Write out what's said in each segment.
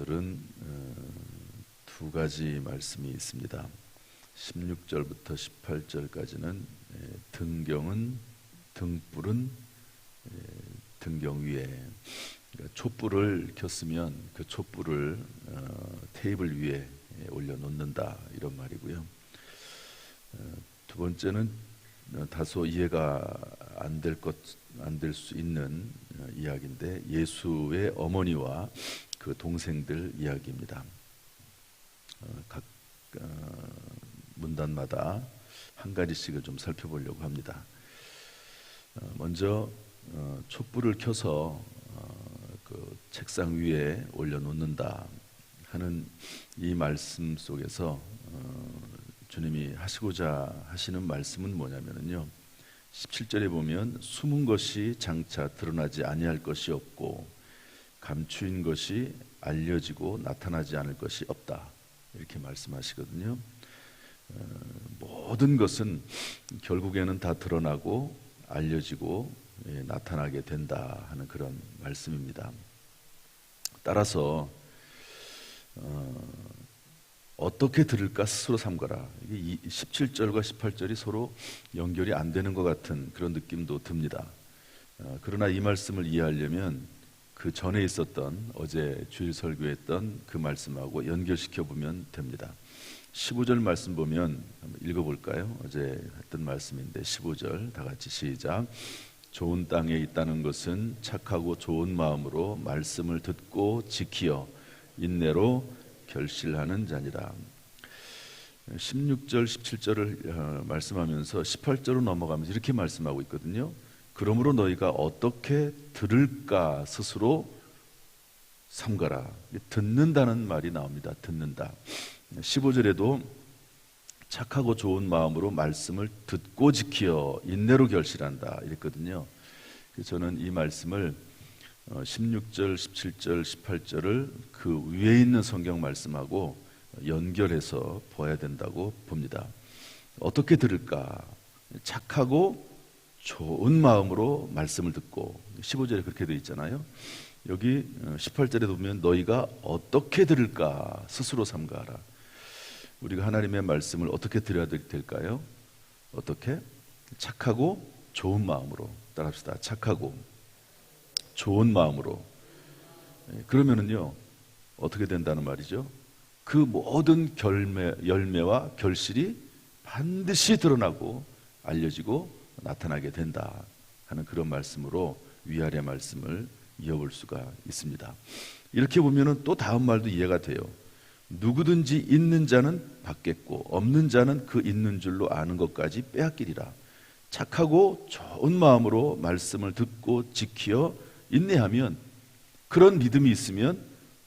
오늘은 두 가지 말씀이 있습니다. 16절부터 18절까지는 등경은 등불은 등경 위에, 그러니까 촛불을 켰으면 그 촛불을 테이블 위에 올려놓는다, 이런 말이고요. 두 번째는 다소 이해가 안 될 수 있는 이야기인데, 예수의 어머니와 그 동생들 이야기입니다. 각 문단마다 한 가지씩을 좀 살펴보려고 합니다. 먼저 촛불을 켜서 그 책상 위에 올려놓는다 하는 이 말씀 속에서 주님이 하시고자 하시는 말씀은 뭐냐면요, 17절에 보면 숨은 것이 장차 드러나지 아니할 것이 없고 감추인 것이 알려지고 나타나지 않을 것이 없다, 이렇게 말씀하시거든요. 모든 것은 결국에는 다 드러나고 알려지고 나타나게 된다 하는 그런 말씀입니다. 따라서 어떻게 들을까 스스로 삼가라. 이게 17절과 18절이 서로 연결이 안 되는 것 같은 그런 느낌도 듭니다. 그러나 이 말씀을 이해하려면 그 전에 있었던, 어제 주일 설교했던 그 말씀하고 연결시켜 보면 됩니다. 15절 말씀 보면 한번 읽어볼까요? 어제 했던 말씀인데 15절 다 같이 시작. 좋은 땅에 있다는 것은 착하고 좋은 마음으로 말씀을 듣고 지키어 인내로 결실하는 자니라. 16절 17절을 말씀하면서 18절로 넘어가면서 이렇게 말씀하고 있거든요. 그러므로 너희가 어떻게 들을까 스스로 삼가라. 듣는다는 말이 나옵니다. 듣는다. 15절에도 착하고 좋은 마음으로 말씀을 듣고 지키어 인내로 결실한다, 이랬거든요. 그래서 저는 이 말씀을 16절, 17절, 18절을 그 위에 있는 성경 말씀하고 연결해서 봐야 된다고 봅니다. 어떻게 들을까? 착하고 좋은 마음으로 말씀을 듣고, 15절에 그렇게 되어 있잖아요. 여기 18절에 보면 너희가 어떻게 들을까 스스로 삼가하라. 우리가 하나님의 말씀을 어떻게 들어야 될까요? 어떻게? 착하고 좋은 마음으로. 따라합시다. 착하고 좋은 마음으로. 그러면은요, 어떻게 된다는 말이죠? 그 모든 열매와 결실이 반드시 드러나고 알려지고 나타나게 된다 하는 그런 말씀으로 위아래 말씀을 이어볼 수가 있습니다. 이렇게 보면은 또 다음 말도 이해가 돼요. 누구든지 있는 자는 받겠고 없는 자는 그 있는 줄로 아는 것까지 빼앗기리라. 착하고 좋은 마음으로 말씀을 듣고 지키어 인내하면, 그런 믿음이 있으면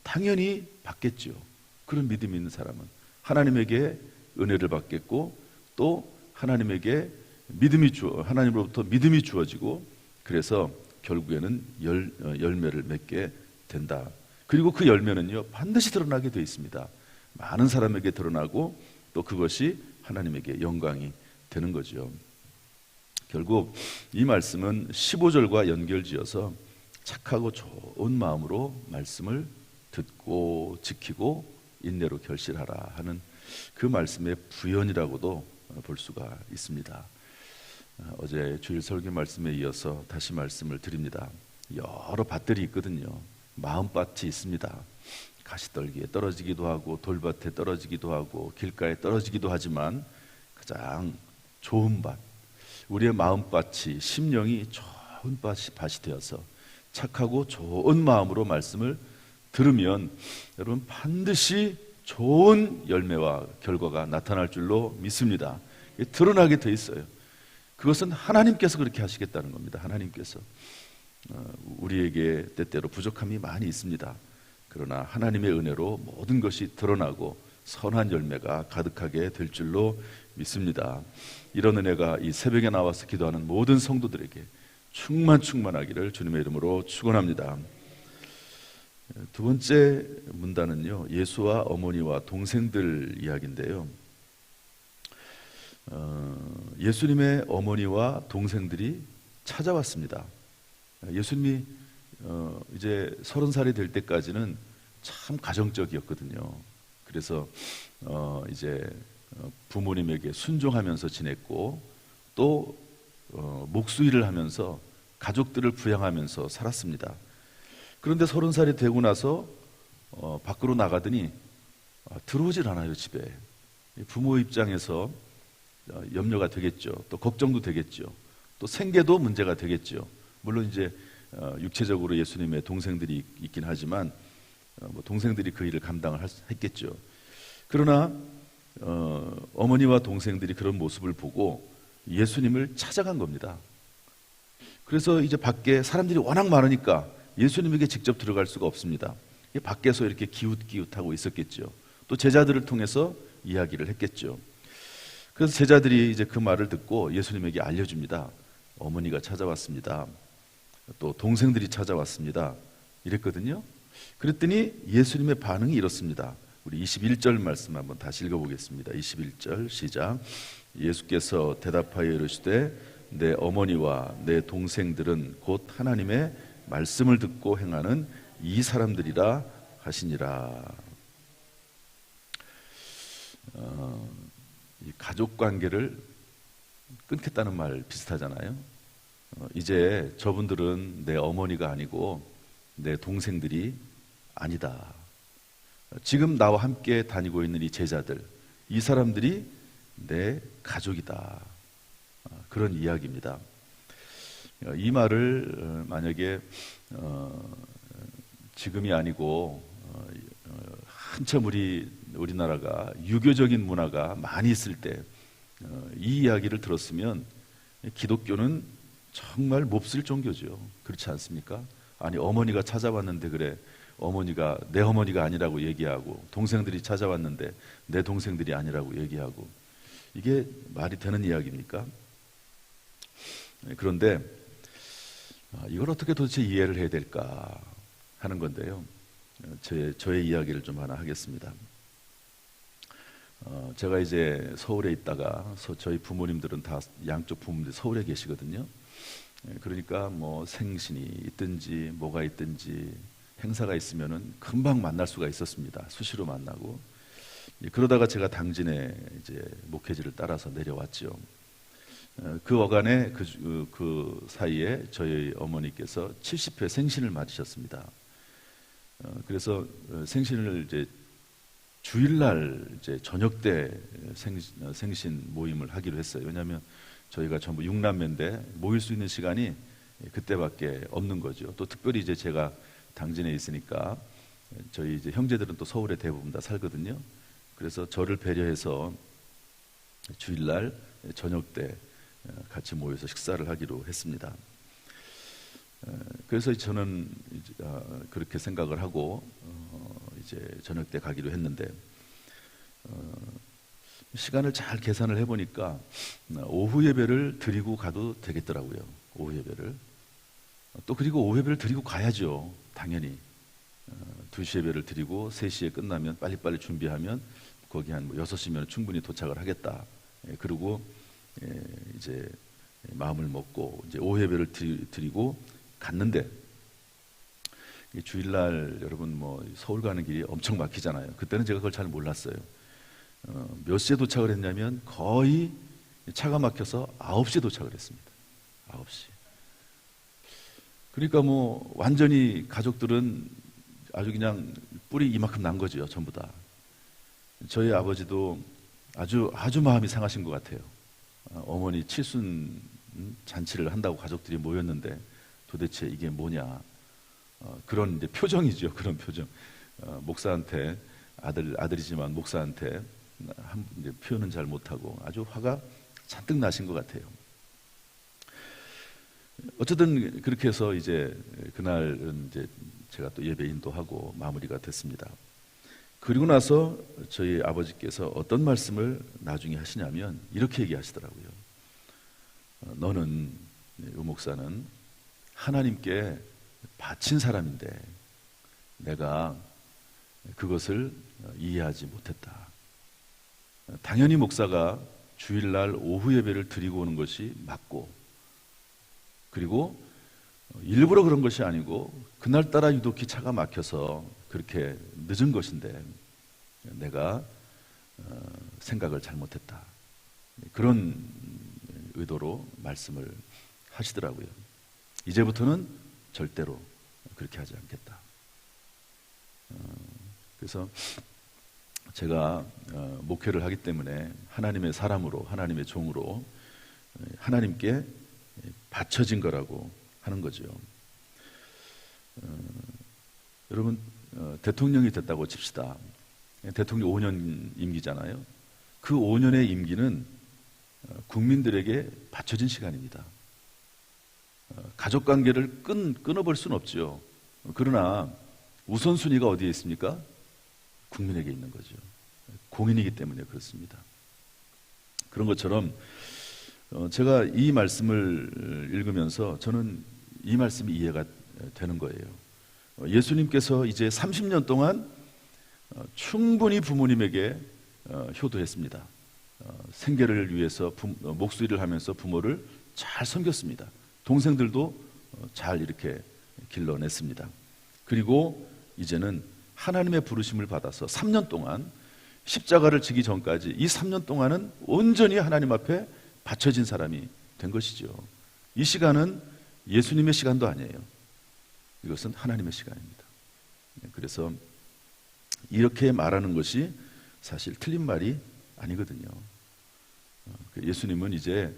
당연히 받겠죠. 그런 믿음이 있는 사람은 하나님에게 은혜를 받겠고, 또 하나님에게 하나님으로부터 믿음이 주어지고, 그래서 결국에는 열매를 맺게 된다. 그리고 그 열매는요, 반드시 드러나게 되어 있습니다. 많은 사람에게 드러나고, 또 그것이 하나님에게 영광이 되는 거죠. 결국 이 말씀은 15절과 연결지어서 착하고 좋은 마음으로 말씀을 듣고 지키고 인내로 결실하라 하는 그 말씀의 부연이라고도 볼 수가 있습니다. 어제 주일 설교 말씀에 이어서 다시 말씀을 드립니다. 여러 밭들이 있거든요. 마음밭이 있습니다. 가시떨기에 떨어지기도 하고 돌밭에 떨어지기도 하고 길가에 떨어지기도 하지만 가장 좋은 밭, 우리의 마음밭이, 심령이 좋은 밭이 되어서 착하고 좋은 마음으로 말씀을 들으면 여러분 반드시 좋은 열매와 결과가 나타날 줄로 믿습니다. 드러나게 돼 있어요. 그것은 하나님께서 그렇게 하시겠다는 겁니다. 하나님께서. 우리에게 때때로 부족함이 많이 있습니다. 그러나 하나님의 은혜로 모든 것이 드러나고 선한 열매가 가득하게 될 줄로 믿습니다. 이런 은혜가 이 새벽에 나와서 기도하는 모든 성도들에게 충만하기를 주님의 이름으로 축원합니다. 두 번째 문단은요, 예수와 어머니와 동생들 이야기인데요. 예수님의 어머니와 동생들이 찾아왔습니다. 예수님이 이제 30살이 될 때까지는 참 가정적이었거든요. 그래서 이제 부모님에게 순종하면서 지냈고 또 목수일을 하면서 가족들을 부양하면서 살았습니다. 그런데 30살이 되고 나서 밖으로 나가더니 들어오질 않아요, 집에. 부모 입장에서 염려가 되겠죠. 또 걱정도 되겠죠. 또 생계도 문제가 되겠죠. 물론 이제 육체적으로 예수님의 동생들이 있긴 하지만 뭐 동생들이 그 일을 감당을 했겠죠. 그러나 어머니와 동생들이 그런 모습을 보고 예수님을 찾아간 겁니다. 그래서 이제 밖에 사람들이 워낙 많으니까 예수님에게 직접 들어갈 수가 없습니다. 밖에서 이렇게 기웃기웃하고 있었겠죠. 또 제자들을 통해서 이야기를 했겠죠. 그래서 제자들이 이제 그 말을 듣고 예수님에게 알려줍니다. 어머니가 찾아왔습니다. 또 동생들이 찾아왔습니다. 이랬거든요. 그랬더니 예수님의 반응이 이렇습니다. 우리 21절 말씀 한번 다시 읽어보겠습니다. 21절 시작. 예수께서 대답하여 이르시되 내 어머니와 내 동생들은 곧 하나님의 말씀을 듣고 행하는 이 사람들이라 하시니라. 이 가족 관계를 끊겠다는 말 비슷하잖아요. 이제 저분들은 내 어머니가 아니고 내 동생들이 아니다. 지금 나와 함께 다니고 있는 이 제자들, 이 사람들이 내 가족이다. 그런 이야기입니다. 이 말을 만약에 지금이 아니고 한참 우리나라가 유교적인 문화가 많이 있을 때 이 이야기를 들었으면 기독교는 정말 몹쓸 종교죠. 그렇지 않습니까? 아니 어머니가 찾아왔는데 그래 어머니가 내 어머니가 아니라고 얘기하고 동생들이 찾아왔는데 내 동생들이 아니라고 얘기하고 이게 말이 되는 이야기입니까? 그런데 이걸 어떻게 도대체 이해를 해야 될까 하는 건데요. 저의 이야기를 좀 하나 하겠습니다. 제가 이제 서울에 있다가 저희 부모님들은 다 양쪽 부모님들 서울에 계시거든요. 그러니까 뭐 생신이 있든지 뭐가 있든지 행사가 있으면은 금방 만날 수가 있었습니다. 수시로 만나고 그러다가 제가 당진에 이제 목회지를 따라서 내려왔죠. 그 어간에 그 사이에 저희 어머니께서 70회 생신을 맞으셨습니다. 그래서 생신을 이제 주일날 이제 저녁 때 생신 모임을 하기로 했어요. 왜냐하면 저희가 전부 6남매인데 모일 수 있는 시간이 그때밖에 없는 거죠. 또 특별히 이제 제가 당진에 있으니까 저희 이제 형제들은 또 서울에 대부분 다 살거든요. 그래서 저를 배려해서 주일날 저녁 때 같이 모여서 식사를 하기로 했습니다. 그래서 저는 그렇게 생각을 하고 이제 저녁 때 가기로 했는데 시간을 잘 계산을 해보니까 오후 예배를 드리고 가도 되겠더라고요. 오후 예배를 또 그리고 오후 예배를 드리고 가야죠. 당연히 2시 예배를 드리고 3시에 끝나면 빨리빨리 준비하면 거기 한 6시면 충분히 도착을 하겠다. 그리고 이제 마음을 먹고 이제 오후 예배를 드리고 갔는데 주일날 여러분 뭐 서울 가는 길이 엄청 막히잖아요. 그때는 제가 그걸 잘 몰랐어요. 몇 시에 도착을 했냐면 거의 차가 막혀서 9시에 도착을 했습니다. 9시. 그러니까 뭐 완전히 가족들은 아주 그냥 뿔이 이만큼 난 거죠. 전부 다. 저희 아버지도 아주 마음이 상하신 것 같아요. 어머니 칠순 잔치를 한다고 가족들이 모였는데 도대체 이게 뭐냐. 그런 이제 표정이죠. 그런 표정. 목사한테 아들이지만 목사한테 이제 표현은 잘 못하고 아주 화가 잔뜩 나신 것 같아요. 어쨌든 그렇게 해서 이제 그날은 이제 제가 또 예배 인도하고 마무리가 됐습니다. 그리고 나서 저희 아버지께서 어떤 말씀을 나중에 하시냐면 이렇게 얘기하시더라고요. 너는 목사는 하나님께 바친 사람인데 내가 그것을 이해하지 못했다. 당연히 목사가 주일날 오후 예배를 드리고 오는 것이 맞고 그리고 일부러 그런 것이 아니고 그날따라 유독히 차가 막혀서 그렇게 늦은 것인데 내가 생각을 잘못했다. 그런 의도로 말씀을 하시더라고요. 이제부터는 절대로 그렇게 하지 않겠다. 그래서 제가 목회를 하기 때문에 하나님의 사람으로, 하나님의 종으로 하나님께 바쳐진 거라고 하는 거죠. 여러분, 대통령이 됐다고 칩시다. 대통령 5년 임기잖아요. 그 5년의 임기는 국민들에게 바쳐진 시간입니다. 가족관계를 끊어볼 수는 없죠. 그러나 우선순위가 어디에 있습니까? 국민에게 있는 거죠. 공인이기 때문에 그렇습니다. 그런 것처럼 제가 이 말씀을 읽으면서 저는 이 말씀이 이해가 되는 거예요. 예수님께서 이제 30년 동안 충분히 부모님에게 효도했습니다. 생계를 위해서 목수일을 하면서 부모를 잘 섬겼습니다. 동생들도 잘 이렇게 길러냈습니다. 그리고 이제는 하나님의 부르심을 받아서 3년 동안 십자가를 지기 전까지 이 3년 동안은 온전히 하나님 앞에 바쳐진 사람이 된 것이죠. 이 시간은 예수님의 시간도 아니에요. 이것은 하나님의 시간입니다. 그래서 이렇게 말하는 것이 사실 틀린 말이 아니거든요. 예수님은 이제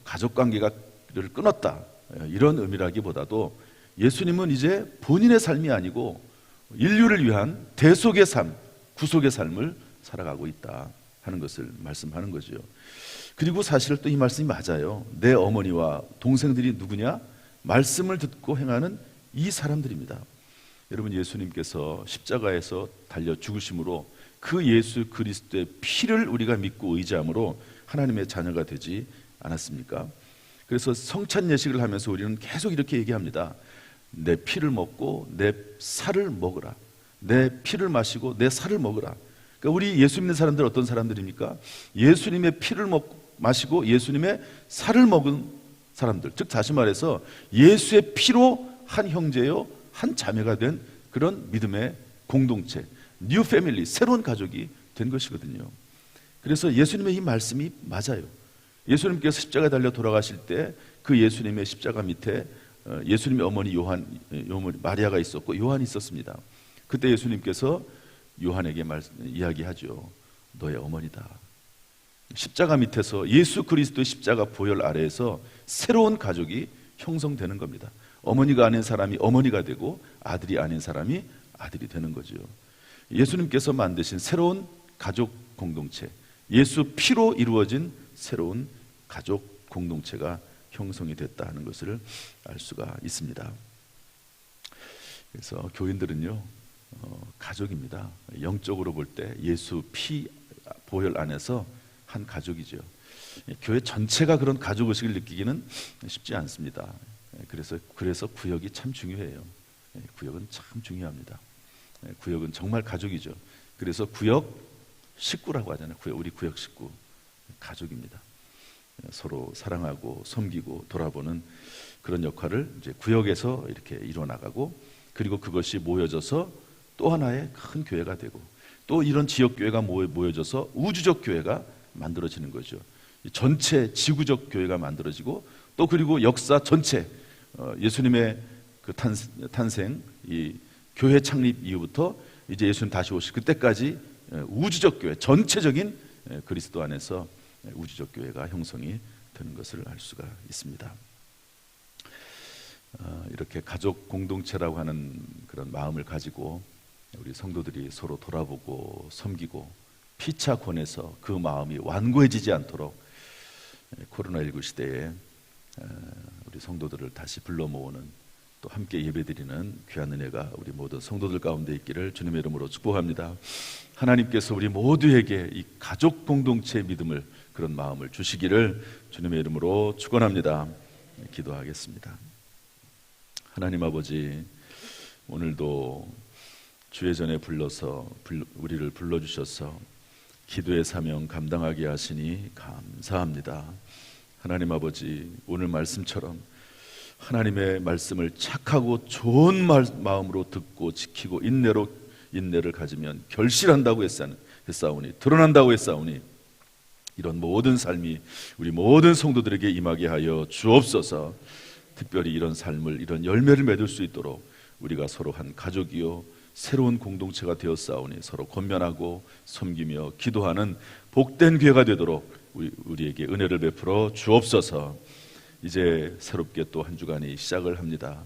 가족관계를 끊었다 이런 의미라기보다도 예수님은 이제 본인의 삶이 아니고 인류를 위한 대속의 삶, 구속의 삶을 살아가고 있다 하는 것을 말씀하는 거죠. 그리고 사실 또 이 말씀이 맞아요. 내 어머니와 동생들이 누구냐? 말씀을 듣고 행하는 이 사람들입니다. 여러분, 예수님께서 십자가에서 달려 죽으심으로 그 예수 그리스도의 피를 우리가 믿고 의지함으로 하나님의 자녀가 되지 않았습니까? 그래서 성찬 예식을 하면서 우리는 계속 이렇게 얘기합니다. 내 피를 먹고 내 살을 먹으라. 내 피를 마시고 내 살을 먹으라. 그러니까 우리 예수 믿는 사람들 어떤 사람들입니까? 예수님의 피를 마시고 예수님의 살을 먹은 사람들, 즉 다시 말해서 예수의 피로 한 형제요 한 자매가 된 그런 믿음의 공동체, 뉴 패밀리, 새로운 가족이 된 것이거든요. 그래서 예수님의 이 말씀이 맞아요. 예수님께서 십자가에 달려 돌아가실 때 그 예수님의 십자가 밑에 예수님의 어머니 마리아가 있었고 요한이 있었습니다. 그때 예수님께서 요한에게 이야기하죠. 너의 어머니다. 십자가 밑에서 예수 그리스도의 십자가 보혈 아래에서 새로운 가족이 형성되는 겁니다. 어머니가 아닌 사람이 어머니가 되고 아들이 아닌 사람이 아들이 되는 거죠. 예수님께서 만드신 새로운 가족 공동체, 예수 피로 이루어진 새로운 가족 공동체가 형성이 됐다 하는 것을 알 수가 있습니다. 그래서 교인들은요 가족입니다. 영적으로 볼 때 예수 피 보혈 안에서 한 가족이죠. 교회 전체가 그런 가족의식을 느끼기는 쉽지 않습니다. 그래서 구역이 참 중요해요. 구역은 참 중요합니다. 구역은 정말 가족이죠. 그래서 구역 식구라고 하잖아요. 우리 구역 식구 가족입니다. 서로 사랑하고 섬기고 돌아보는 그런 역할을 이제 구역에서 이렇게 이뤄나가고, 그리고 그것이 모여져서 또 하나의 큰 교회가 되고, 또 이런 지역 교회가 모여져서 우주적 교회가 만들어지는 거죠. 전체 지구적 교회가 만들어지고, 또 그리고 역사 전체 예수님의 그 탄생, 이 교회 창립 이후부터 이제 예수님 다시 오실 그때까지 우주적 교회, 전체적인 그리스도 안에서 우주적 교회가 형성이 되는 것을 알 수가 있습니다. 이렇게 가족 공동체라고 하는 그런 마음을 가지고 우리 성도들이 서로 돌아보고 섬기고 피차 권해서 그 마음이 완고해지지 않도록 코로나19 시대에 우리 성도들을 다시 불러 모으는, 또 함께 예배드리는 귀한 은혜가 우리 모든 성도들 가운데 있기를 주님의 이름으로 축복합니다. 하나님께서 우리 모두에게 이 가족 공동체의 믿음을, 그런 마음을 주시기를 주님의 이름으로 축원합니다. 기도하겠습니다. 하나님 아버지, 오늘도 주의 전에 불러서 우리를 불러주셔서 기도의 사명 감당하게 하시니 감사합니다. 하나님 아버지, 오늘 말씀처럼 하나님의 말씀을 착하고 좋은 마음으로 듣고 지키고 인내를 가지면 결실한다고 했사오니 드러난다고 했사오니 이런 모든 삶이 우리 모든 성도들에게 임하게 하여 주옵소서. 특별히 이런 삶을, 이런 열매를 맺을 수 있도록 우리가 서로 한 가족이요 새로운 공동체가 되었사오니 서로 권면하고 섬기며 기도하는 복된 교회가 되도록 우리에게 은혜를 베풀어 주옵소서. 이제 새롭게 또 한 주간이 시작을 합니다.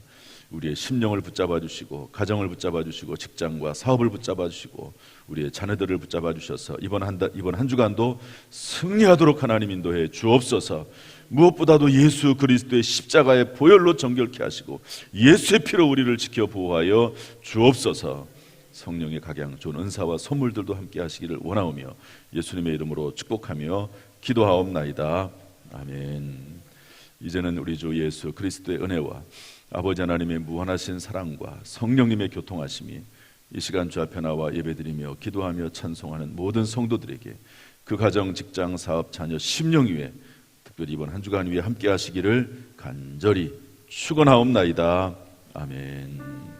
우리의 심령을 붙잡아 주시고 가정을 붙잡아 주시고 직장과 사업을 붙잡아 주시고 우리의 자녀들을 붙잡아 주셔서 이번 한 주간도 승리하도록 하나님 인도해 주옵소서. 무엇보다도 예수 그리스도의 십자가의 보혈로 정결케 하시고 예수의 피로 우리를 지켜 보호하여 주옵소서. 성령의 각양 좋은 은사와 선물들도 함께 하시기를 원하오며 예수님의 이름으로 축복하며 기도하옵나이다. 아멘. 이제는 우리 주 예수 그리스도의 은혜와 아버지 하나님의 무한하신 사랑과 성령님의 교통하심이 이 시간 주 앞에 나와 예배드리며 기도하며 찬송하는 모든 성도들에게 그 가정, 직장, 사업, 자녀, 심령 위에 특별히 이번 한 주간 위에 함께 하시기를 간절히 축원하옵나이다. 아멘.